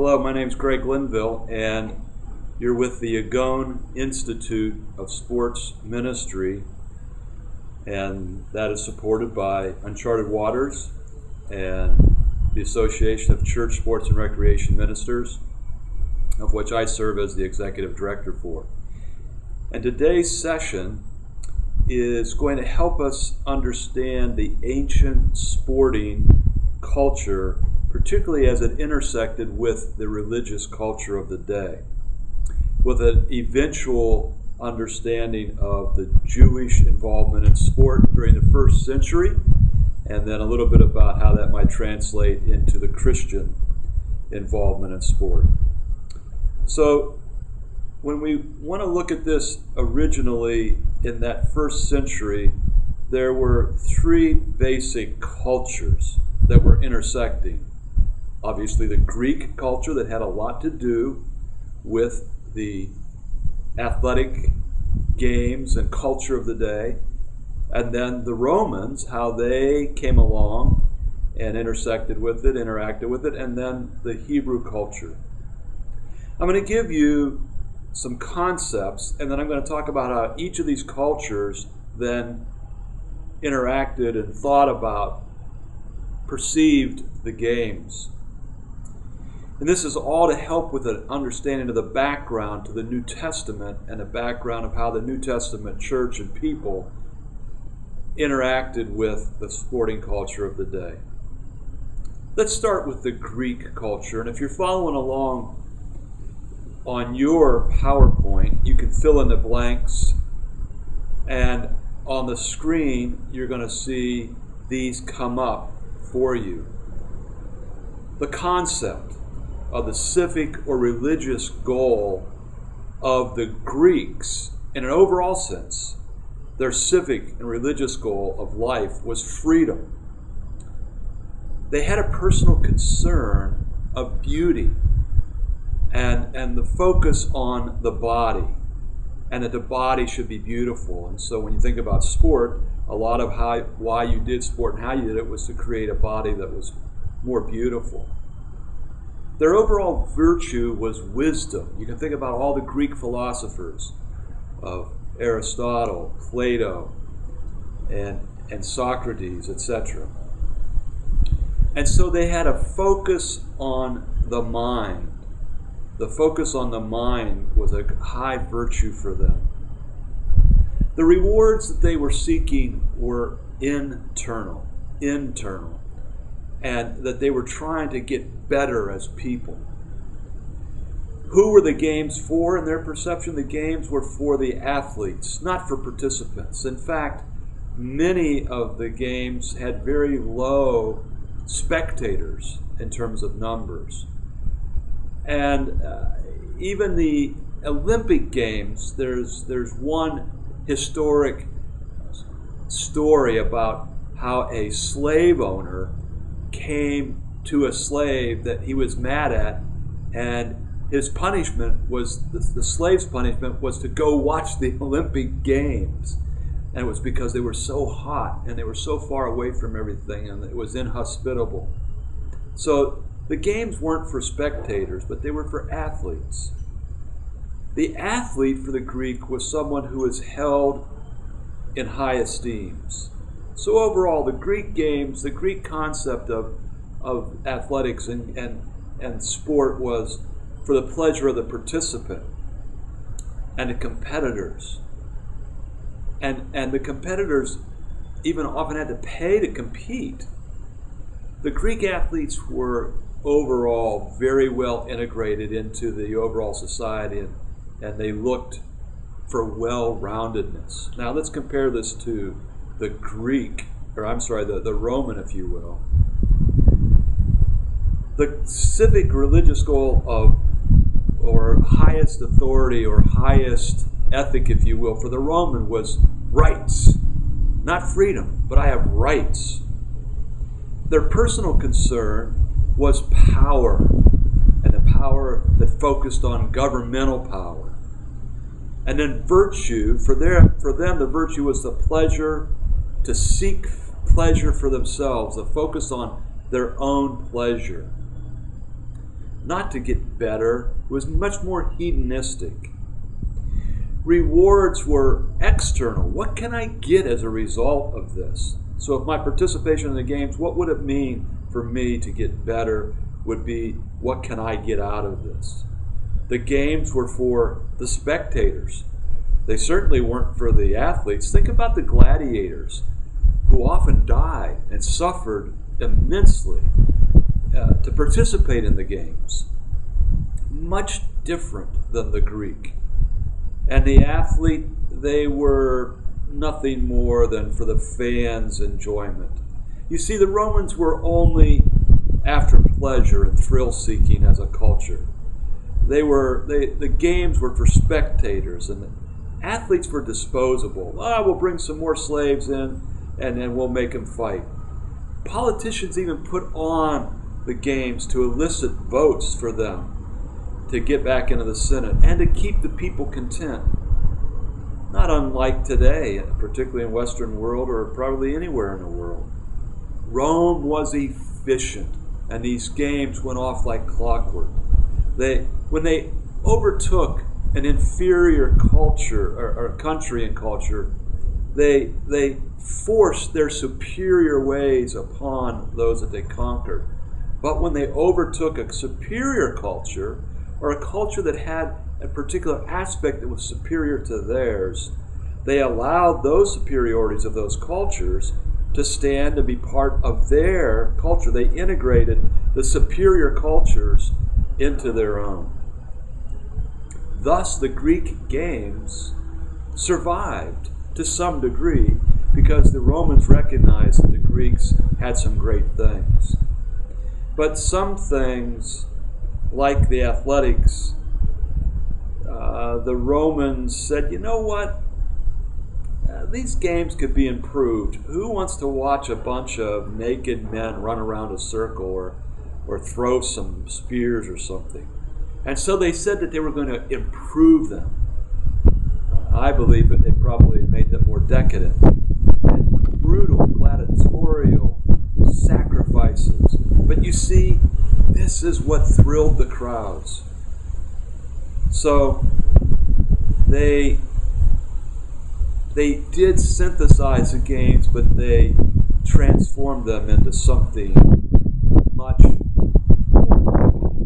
Hello, my name is Greg Linville, and you're with the Agon Institute of Sports Ministry, and that is supported by Uncharted Waters and the Association of Church, Sports, and Recreation Ministers, of which I serve as the executive director for. And today's session is going to help us understand the ancient sporting culture, particularly as it intersected with the religious culture of the day, with an eventual understanding of the Jewish involvement in sport during the first century, and then a little bit about how that might translate into the Christian involvement in sport. So when we want to look at this originally in that first century, there were three basic cultures that were intersecting. Obviously, the Greek culture that had a lot to do with the athletic games and culture of the day, and then the Romans, how they came along and intersected with it, interacted with it, and then the Hebrew culture. I'm going to give you some concepts, and then I'm going to talk about how each of these cultures then interacted and thought about, perceived the games. And this is all to help with an understanding of the background to the New Testament and the background of how the New Testament church and people interacted with the sporting culture of the day. Let's start with the Greek culture. And if you're following along on your PowerPoint, you can fill in the blanks. And on the screen, you're going to see these come up for you. The concept of the civic or religious goal of the Greeks, in an overall sense, their civic and religious goal of life was freedom. They had a personal concern of beauty and the focus on the body, and that the body should be beautiful. And so when you think about sport, a lot of why you did sport and how you did it was to create a body that was more beautiful. Their overall virtue was wisdom. You can think about all the Greek philosophers of Aristotle, Plato, and Socrates, etc. And so they had a focus on the mind. The focus on the mind was a high virtue for them. The rewards that they were seeking were internal, and that they were trying to get better as people. Who were the games for? In their perception, the games were for the athletes, not for participants. In fact, many of the games had very low spectators in terms of numbers. And even the Olympic Games, there's one historic story about how a slave owner came to a slave that he was mad at, and his punishment was, the slave's punishment was to go watch the Olympic Games. And it was because they were so hot and they were so far away from everything, and it was inhospitable. So the games weren't for spectators, but they were for athletes. The athlete for the Greek was someone who was held in high esteems. So overall, the Greek games, the Greek concept of athletics and sport was for the pleasure of the participant and the competitors. And the competitors even often had to pay to compete. The Greek athletes were overall very well integrated into the overall society, and they looked for well-roundedness. Now let's compare this to the the Roman, if you will. The civic religious goal or highest authority or highest ethic, if you will, for the Roman was rights. Not freedom, but I have rights. Their personal concern was power, and the power that focused on governmental power. And then virtue, for them the virtue was the pleasure, to seek pleasure for themselves, the focus on their own pleasure. not to get better. It was much more hedonistic. Rewards were external. What can I get as a result of this? So if my participation in the games, what would it mean for me to get better would be, what can I get out of this? The games were for the spectators. They certainly weren't for the athletes. Think about the gladiators who often died and suffered immensely to participate in the games. Much different than the Greek. And the athlete, they were nothing more than for the fans' enjoyment. You see, the Romans were only after pleasure and thrill-seeking as a culture. The games were for spectators, and the athletes were disposable. We'll bring some more slaves in, and then we'll make them fight. Politicians even put on the games to elicit votes for them to get back into the Senate and to keep the people content. Not unlike today, particularly in the Western world or probably anywhere in the world. Rome was efficient, and these games went off like clockwork. When they overtook an inferior culture or country and culture, they forced their superior ways upon those that they conquered. But when they overtook a superior culture, or a culture that had a particular aspect that was superior to theirs, they allowed those superiorities of those cultures to stand and be part of their culture. They integrated the superior cultures into their own. Thus, the Greek games survived to some degree because the Romans recognized that the Greeks had some great things. But some things, like the athletics, the Romans said, you know what? These games could be improved. Who wants to watch a bunch of naked men run around a circle or throw some spears or something? And so they said that they were going to improve them. I believe that they probably made them more decadent and brutal, gladiatorial sacrifices. But you see, this is what thrilled the crowds. So they did synthesize the games, but they transformed them into something much more decadent.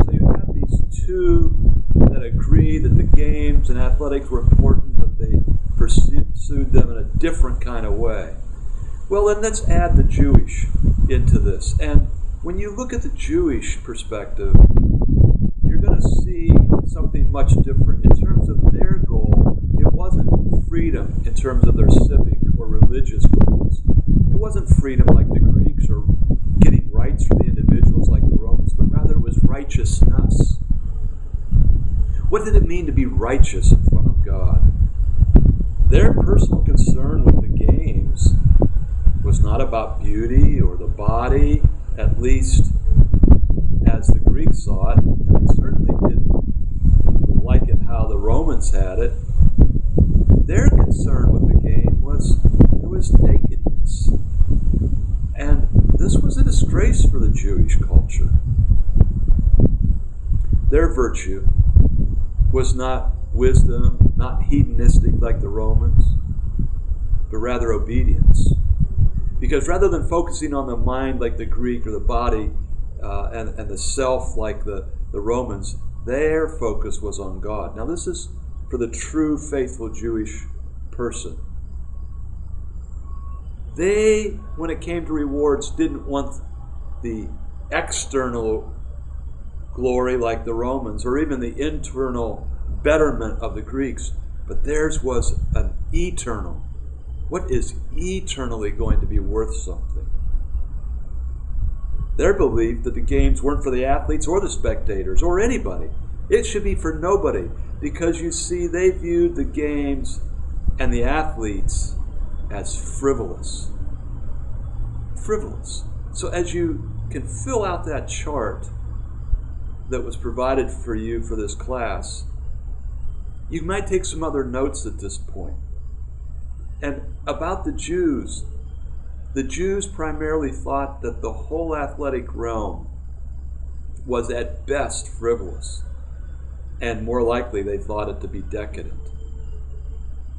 So you have these two that agree that the games and athletics were important, but they pursued them in a different kind of way. Well, then let's add the Jewish into this. And when you look at the Jewish perspective, you're going to see something much different. In terms of their goal, it wasn't freedom in terms of their civic or religious goals. It wasn't freedom like the Greeks or getting rights for the individuals like the Romans, but rather it was righteousness. What did it mean to be righteous in front of God? Their personal concern with the games was not about beauty or the body, at least as the Greeks saw it, and they certainly didn't like it how the Romans had it. Their concern with the game was there was nakedness. And this was a disgrace for the Jewish culture. Their virtue was not wisdom, not hedonistic like the Romans, but rather obedience. Because rather than focusing on the mind like the Greek or the body and the self like the Romans, their focus was on God. Now this is for the true faithful Jewish person. They, when it came to rewards, didn't want the external glory like the Romans or even the internal betterment of the Greeks, but theirs was an eternal. What is eternally going to be worth something? Their belief that the games weren't for the athletes or the spectators or anybody. It should be for nobody, because you see, they viewed the games and the athletes as frivolous. Frivolous. So as you can fill out that chart that was provided for you for this class, you might take some other notes at this point. And about the Jews primarily thought that the whole athletic realm was at best frivolous, and more likely they thought it to be decadent.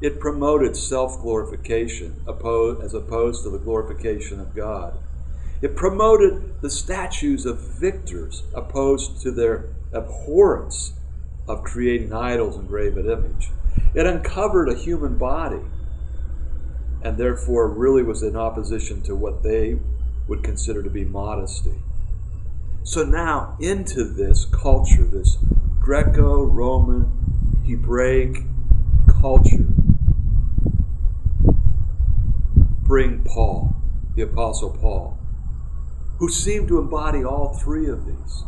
It promoted self-glorification as opposed to the glorification of God. It promoted the statues of victors opposed to their abhorrence of creating idols and graven image. It uncovered a human body, and therefore really was in opposition to what they would consider to be modesty. So now into this culture, this Greco-Roman, Hebraic culture, bring Paul, the Apostle Paul, who seemed to embody all three of these.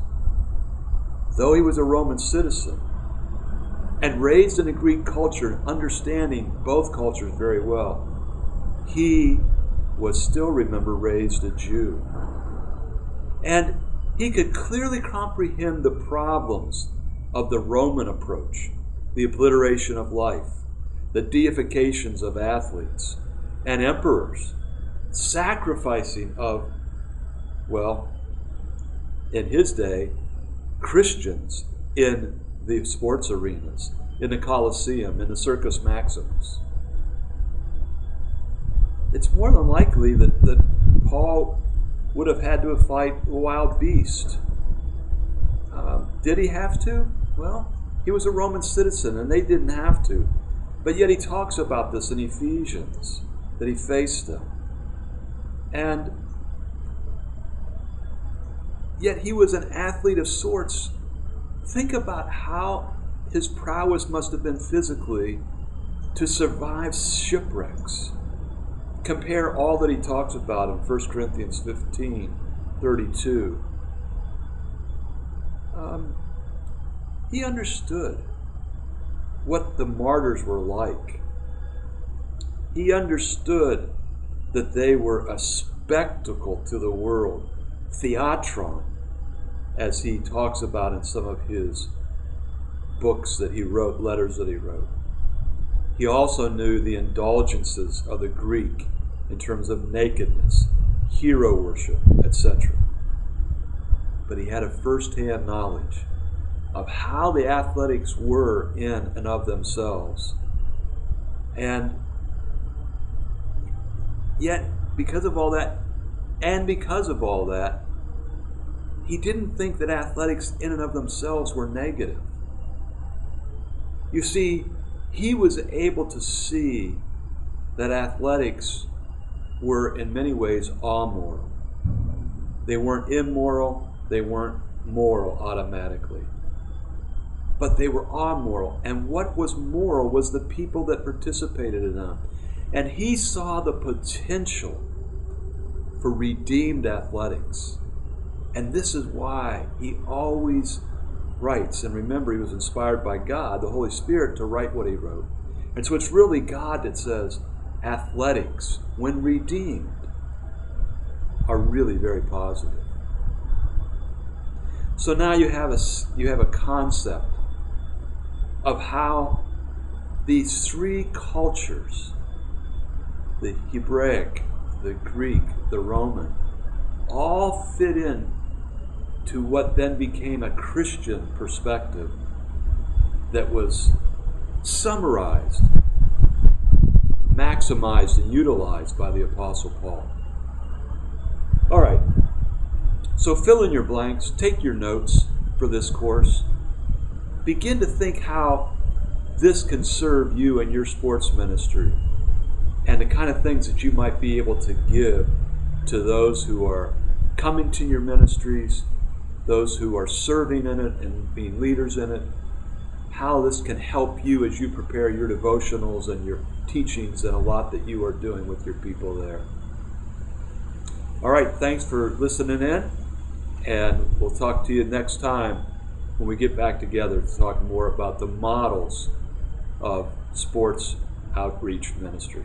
Though he was a Roman citizen and raised in a Greek culture, understanding both cultures very well, he was still, remember, raised a Jew. And he could clearly comprehend the problems of the Roman approach, the obliteration of life, the deifications of athletes and emperors, sacrificing of, well, in his day, Christians in the sports arenas, in the Colosseum, in the Circus Maximus. It's more than likely that Paul would have had to fight a wild beast. Did he have to? Well, he was a Roman citizen and they didn't have to. But yet he talks about this in Ephesians, that he faced them. And yet he was an athlete of sorts. Think about how his prowess must have been physically to survive shipwrecks. Compare all that he talks about in 1 Corinthians 15:32. He understood what the martyrs were like. He understood that they were a spectacle to the world, theatron, as he talks about in some of his books that he wrote, letters that he wrote. He also knew the indulgences of the Greek in terms of nakedness, hero worship, etc. But he had a first-hand knowledge of how the athletics were in and of themselves. And yet, because of all that, he didn't think that athletics in and of themselves were negative. You see, he was able to see that athletics were in many ways amoral. They weren't immoral, they weren't moral automatically. But they were amoral, and what was moral was the people that participated in them. And he saw the potential for redeemed athletics. And this is why he always writes, and remember, he was inspired by God, the Holy Spirit, to write what he wrote. And so it's really God that says athletics, when redeemed, are really very positive. So now you have a concept of how these three cultures, the Hebraic, the Greek, the Roman, all fit in to what then became a Christian perspective that was summarized, maximized, and utilized by the Apostle Paul. All right, so fill in your blanks, take your notes for this course. Begin to think how this can serve you and your sports ministry and the kind of things that you might be able to give to those who are coming to your ministries, those who are serving in it and being leaders in it, how this can help you as you prepare your devotionals and your teachings and a lot that you are doing with your people there. All right, thanks for listening in, and we'll talk to you next time when we get back together to talk more about the models of sports outreach ministry.